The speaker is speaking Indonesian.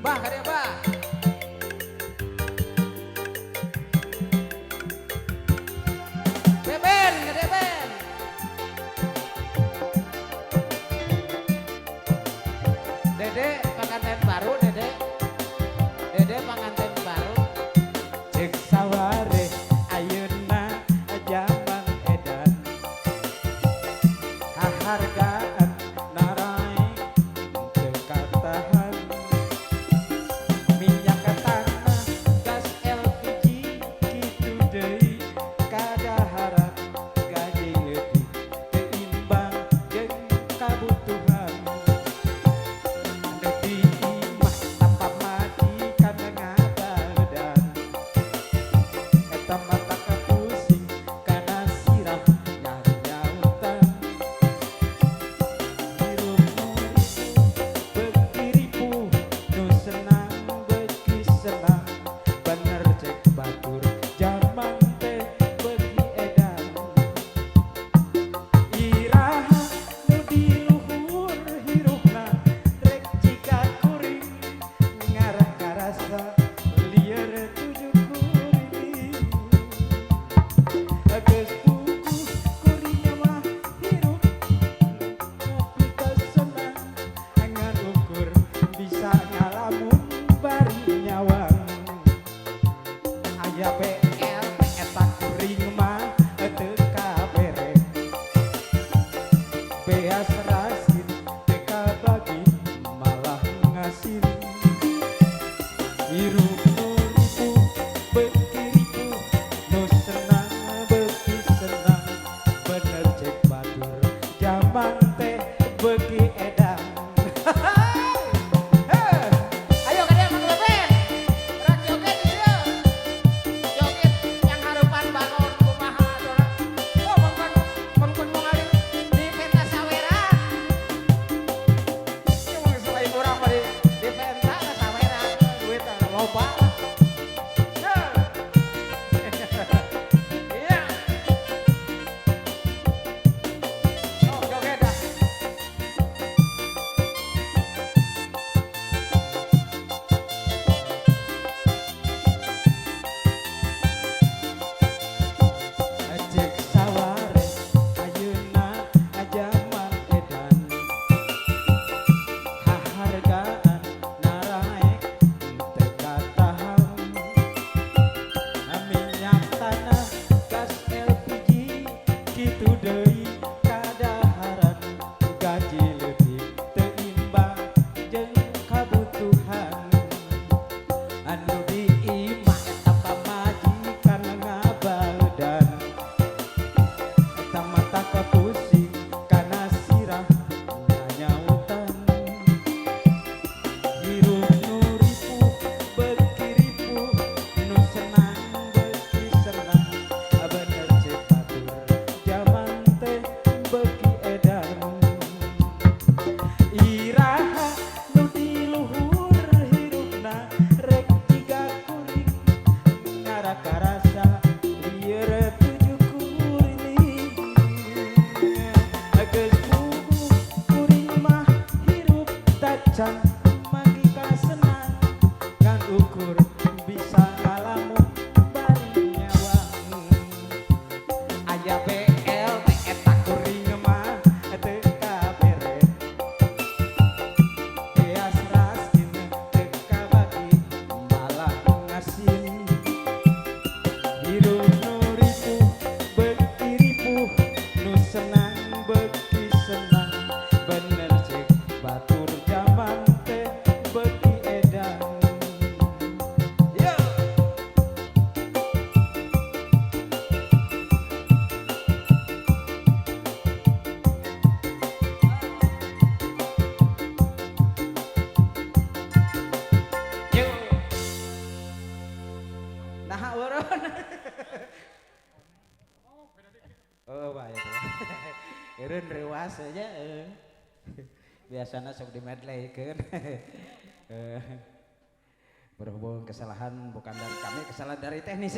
Bah kada bah. Beben, kada ben. Dede pengantin baru, Dede. Dede pengantin baru. Cek saware ayeuna jaman edan kahargaan narai teu katahan minyak tanah gas LPG kitu deui kadaharan gaji leutik teu imbang jeung kabutuhan deui imah tanpa majikan ngadadan eta mata kapusing kana sirah nyautan hirup bekiripu nu senang beki senang bener cek batur jaman teh beki edan iraha nu di luhur hirupna rek jika kuring ngarah karasa lieur tujuh kuring geus puguh kuring mah hirup tapi teu senang ngan ukur bisa ngalamun bari nyawang aya PL eta kuring mah teu kabere beas rasin teu kabagi malah ngasin hirup nu ripuh beki ripuh nu senang beki senang bener cek batur jaman teh beki edan Ayo kada Mang Beben. Rak joget ieu. Joget yang harupan bangun kumaha aturan. Oh, mun ngalih di pentas saweran. Ieu mah selain urang mah di pentas saweran duit loba. Iya. Oh, joget dah. cek saware ayeuna jaman edan hahargaan naraek teu katahan minyak tanah gas LPG kitu deui kadaharan gaji leutik teu imbang jeung kabutuhan anu diimah eta pamajikan ngabaldan eta mata kapusing kana sirah nyautan hirup nu ripuh beki ripuh nu senang beki senang bener cek batur jaman teh beki edan iraha nu di luhur hirupna rek jiga kuring ngarah karasa lieur tujuh kuring geus puguh kuring mah hirup tacan magika senang ngan ukur bisa ngalamun bari nyawang aya PL teh eta kuring mah teu kabere beas rasin teu kabagi malah ngasin hirup nu ripuh beki ripuh nu senang beki senang bener cek batur jaman teh beki edan Yo. Yo. Nah, urun. Oh, bahaya tuh. Eureun reuas aja. Biasana sok di medleykeun. Berhubung kesalahan bukan dari kami, kesalahan dari teknisi.